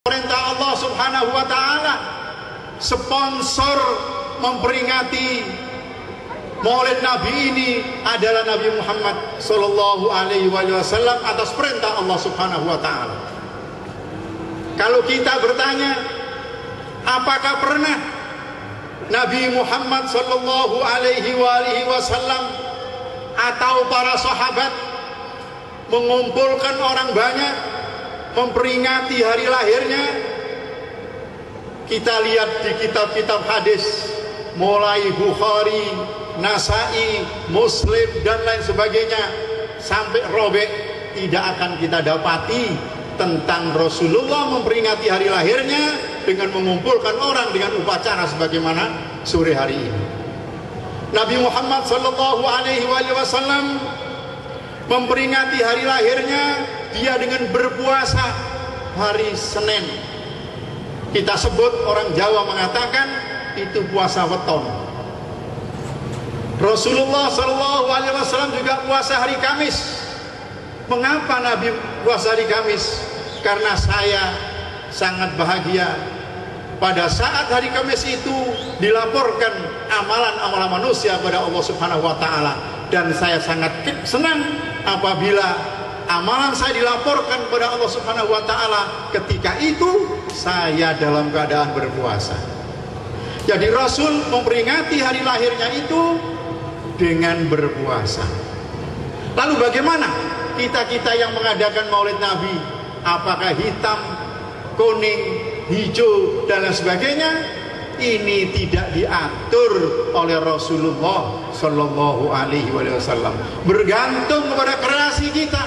Perintah Allah Subhanahu wa taala. Sponsor memperingati Maulid Nabi ini adalah Nabi Muhammad sallallahu alaihi wasallam atas perintah Allah Subhanahu wa taala. Kalau kita bertanya, apakah pernah Nabi Muhammad sallallahu alaihi wasallam atau para sahabat mengumpulkan orang banyak memperingati hari lahirnya? Kita lihat di kitab-kitab hadis, mulai Bukhari, Nasai, Muslim dan lain sebagainya sampai Robek, tidak akan kita dapati tentang Rasulullah memperingati hari lahirnya dengan mengumpulkan orang dengan upacara sebagaimana sore hari ini. Nabi Muhammad sallallahu alaihi wasallam memperingati hari lahirnya dia dengan berpuasa hari Senin. Kita sebut, orang Jawa mengatakan itu puasa weton. Rasulullah sallallahu alaihi wasallam juga puasa hari Kamis. Mengapa Nabi puasa hari Kamis? Karena saya sangat bahagia pada saat hari Kamis itu dilaporkan amalan-amalan manusia kepada Allah Subhanahu wa taala, dan saya sangat senang apabila amalan saya dilaporkan kepada Allah Subhanahu wa taala ketika itu saya dalam keadaan berpuasa. Jadi Rasul memperingati hari lahirnya itu dengan berpuasa. Lalu bagaimana kita-kita yang mengadakan Maulid Nabi? Apakah hitam, kuning, hijau dan lain sebagainya? Ini tidak diatur oleh Rasulullah sallallahu alaihi wasallam. Bergantung kepada kreasi kita.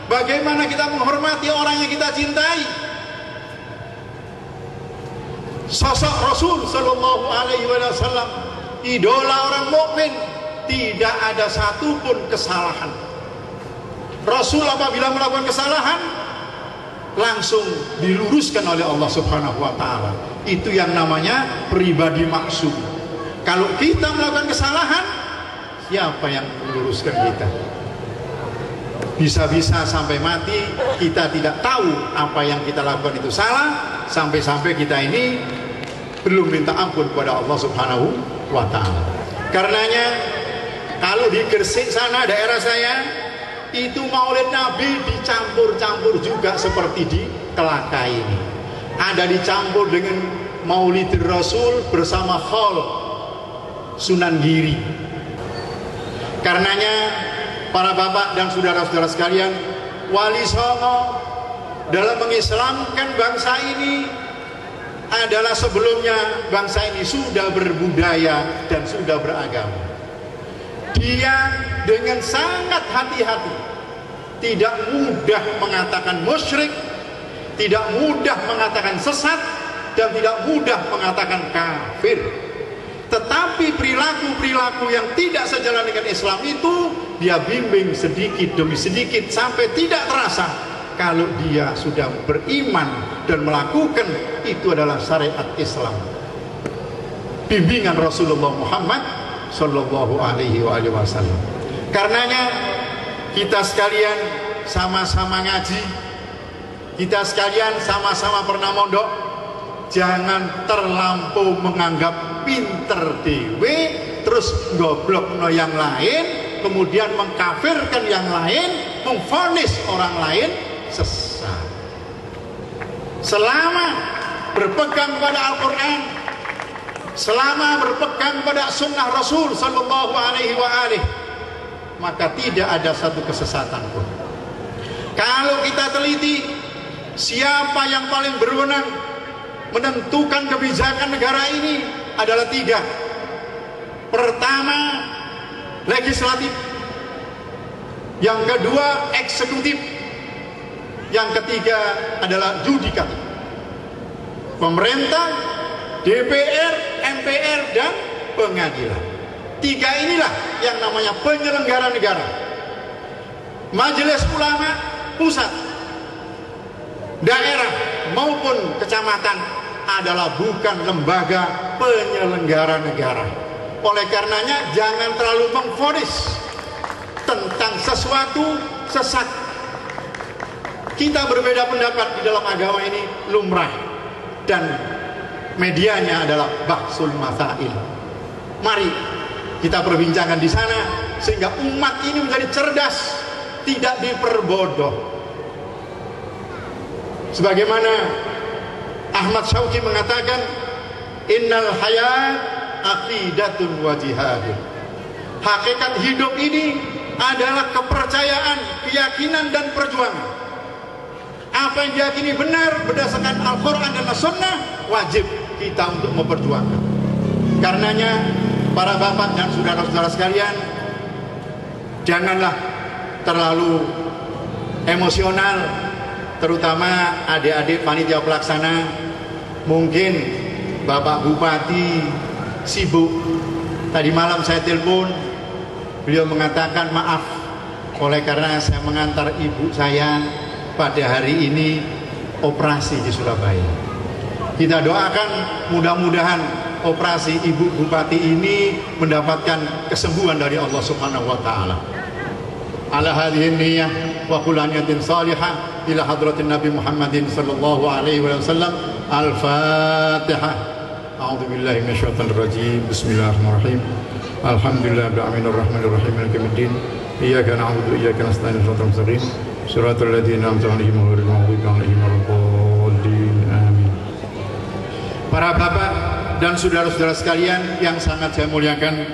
Bagaimana kita menghormati orang yang kita cintai. Sosok Rasul sallallahu alaihi wasallam, idola orang mukmin, tidak ada satupun kesalahan. Rasul apabila melakukan kesalahan langsung diluruskan oleh Allah Subhanahu wa taala. Itu yang namanya pribadi maksum. Kalau kita melakukan kesalahan, siapa yang meluruskan kita? Bisa-bisa sampai mati kita tidak tahu apa yang kita lakukan itu salah, sampai-sampai kita ini belum minta ampun kepada Allah Subhanahu wa taala. Karenanya kalau di Gresik sana daerah saya itu Maulid Nabi dicampur-campur juga seperti di Kelaka ini. Ada dicampur dengan Maulid Rasul bersama Khol Sunan Giri. Karenanya para bapak dan saudara-saudara sekalian, Wali Songo dalam mengislamkan bangsa ini adalah sebelumnya bangsa ini sudah berbudaya dan sudah beragama. Dia dengan sangat hati-hati, tidak mudah mengatakan musyrik, tidak mudah mengatakan sesat, dan tidak mudah mengatakan kafir. Tetapi perilaku-perilaku yang tidak sejalan dengan Islam itu dia bimbing sedikit demi sedikit sampai tidak terasa kalau dia sudah beriman dan melakukan itu adalah syariat Islam, bimbingan Rasulullah Muhammad sallallahu alaihi wasallam. Karenanya kita sekalian sama-sama ngaji, kita sekalian sama-sama pernah mondok, jangan terlampau menganggap pinter dewe terus goblok no yang lain, kemudian mengkafirkan yang lain, memvonis orang lain sesat. Selama berpegang pada Al-Quran, selama berpegang pada sunnah Rasul sallallahu alaihi wa alihi, maka tidak ada satu kesesatan pun. Kalau kita teliti siapa yang paling berwenang menentukan kebijakan negara ini adalah tiga. Pertama, legislatif. Yang kedua, eksekutif. Yang ketiga adalah yudikatif. Pemerintah, DPR, MPR, dan pengadilan. Tiga inilah yang namanya penyelenggara negara. Majelis Ulama pusat, daerah maupun kecamatan adalah bukan lembaga penyelenggara negara. Oleh karenanya jangan terlalu mengvonis tentang sesuatu sesat. Kita berbeda pendapat di dalam agama ini lumrah, dan medianya adalah bahsul masail. Mari kita perbincangkan di sana sehingga umat ini menjadi cerdas, tidak diperbodoh. Sebagaimana Ahmad Syauqi mengatakan, innal hayat aqidatun wa jihadun. Hakikat hidup ini adalah kepercayaan, keyakinan dan perjuangan. Apa yang diyakini benar berdasarkan Al-Quran dan As-Sunnah, wajib kita untuk memperjuangkan. Karenanya para bapak dan saudara-saudara sekalian, janganlah terlalu emosional, terutama adik-adik panitia pelaksana. Mungkin Bapak Bupati sibuk. Tadi malam saya telepon, beliau mengatakan maaf, oleh karena saya mengantar ibu saya pada hari ini operasi di Surabaya. Kita doakan mudah-mudahan operasi ibu bupati ini mendapatkan kesembuhan dari Allah Subhanahu wa taala. Ala hadhihi niyyah wa kullu niyatin salihah ila hadratin Nabi Muhammadin sallallahu alaihi wasallam. Al-Fatihah. A'udzu billahi minasyaitonir rajim. Bismillahirrahmanirrahim. Alhamdulillahirabbil alamin arrahmanir rahim maliki yaumiddin. Iyyaka na'budu wa iyyaka nasta'in ihdinas siratal mustaqim. Shiratal ladzina an'amta 'alaihim ghairil maghdubi 'alaihim waladdallin. Amin. Para bapak dan saudara-saudara sekalian yang sangat saya muliakan,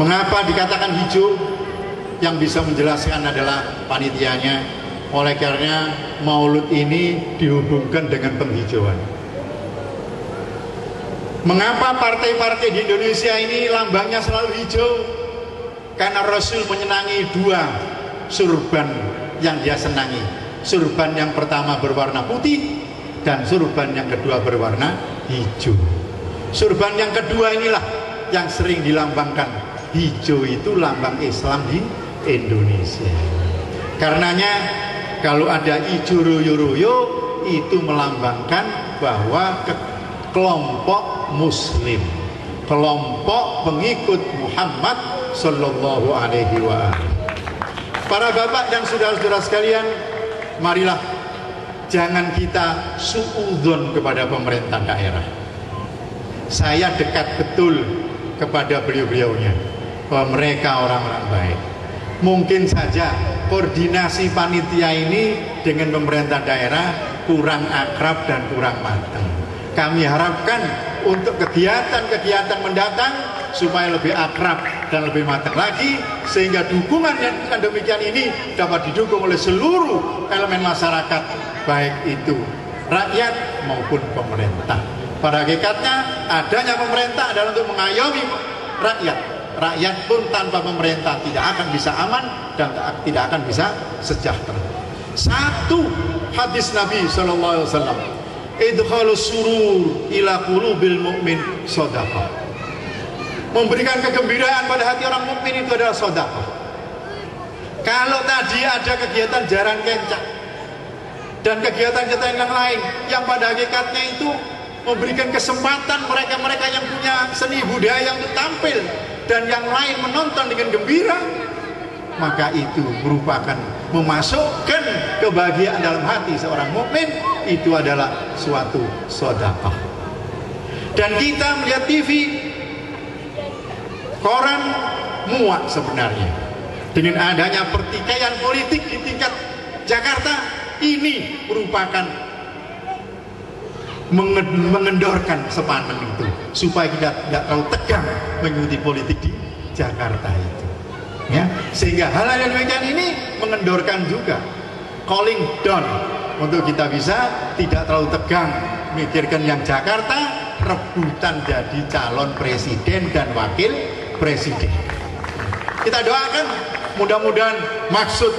mengapa dikatakan hijau? Yang bisa menjelaskan adalah panitianya. Oleh karena maulud ini dihubungkan dengan penghijauan. Mengapa partai-partai di Indonesia ini lambangnya selalu hijau? Karena Rasul menyenangi dua surban yang dia senangi. Surban yang pertama berwarna putih dan surban yang kedua berwarna hijau. Surban yang kedua inilah yang sering dilambangkan. Hijau itu lambang Islam di Indonesia. Karenanya kalau ada hijau royo-royo itu melambangkan bahwa kelompok Muslim, kelompok pengikut Muhammad Sallallahu Alaihi Wasallam. Para bapak dan saudara-saudara sekalian, marilah jangan kita suudzon kepada pemerintah daerah. Saya dekat betul kepada beliau-beliaunya, bahwa mereka orang-orang baik. Mungkin saja koordinasi panitia ini dengan pemerintah daerah kurang akrab dan kurang matang. Kami harapkan untuk kegiatan-kegiatan mendatang supaya lebih akrab dan lebih matang lagi, sehingga dukungan yang demikian ini dapat didukung oleh seluruh elemen masyarakat, baik itu rakyat maupun pemerintah. Pada hakikatnya adanya pemerintah adalah untuk mengayomi rakyat. Rakyat pun tanpa pemerintah tidak akan bisa aman dan tidak akan bisa sejahtera. Satu hadis Nabi SAW, idkhalus surur ila qulubil mu'min shadaqah. Memberikan kegembiraan pada hati orang mukmin itu adalah sedekah. Kalau tadi ada kegiatan jaran kencang dan kegiatan-kegiatan yang lain yang pada hakikatnya itu memberikan kesempatan mereka-mereka yang punya seni budaya untuk tampil dan yang lain menonton dengan gembira, maka itu merupakan memasukkan kebahagiaan dalam hati seorang mukmin. Itu adalah suatu sedekah. Dan kita melihat TV, koran muak sebenarnya dengan adanya pertikaian politik di tingkat Jakarta. Ini merupakan mengendorkan sepaneng itu supaya kita tidak terlalu tegang mengikuti politik di Jakarta itu, ya. Sehingga hal-hal yang demikian ini mengendorkan juga, calling down untuk kita bisa tidak terlalu tegang mikirkan yang Jakarta rebutan jadi calon presiden dan wakil presiden. Kita doakan mudah-mudahan maksud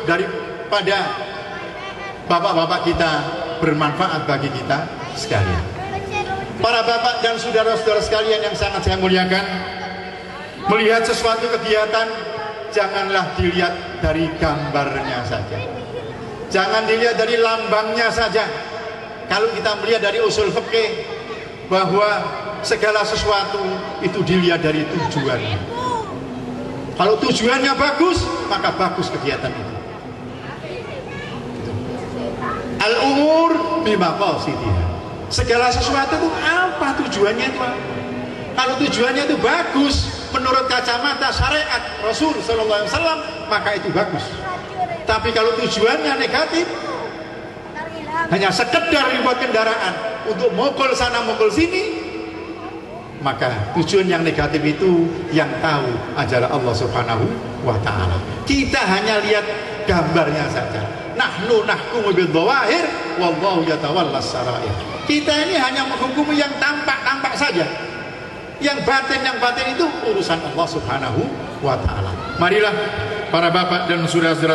daripada bapak-bapak kita bermanfaat bagi kita sekalian. Para bapak dan saudara-saudara sekalian yang sangat saya muliakan, melihat sesuatu kegiatan janganlah dilihat dari gambarnya saja, jangan dilihat dari lambangnya saja. Kalau kita melihat dari usul fikih bahwa segala sesuatu itu dilihat dari tujuannya. Kalau tujuannya bagus, maka bagus kegiatan itu. Al-umur bimaqasidiha. Segala sesuatu itu apa tujuannya itu? Kalau tujuannya itu bagus menurut kacamata syariat Rasul sallallahu alaihi wasallam, maka itu bagus. Tapi kalau tujuannya negatif, hanya sekedar dibuat kendaraan untuk mukul sana mukul sini, maka tujuan yang negatif itu yang tahu adalah Allah Subhanahu wa ta'ala. Kita hanya lihat gambarnya saja. Nahnu nahkumu bil dhawahir wallahu yatawallas sarair. Kita ini hanya menghukumi yang tampak-tampak saja. Yang batin itu urusan Allah Subhanahu wa ta'ala. Marilah para bapak dan saudara-saudara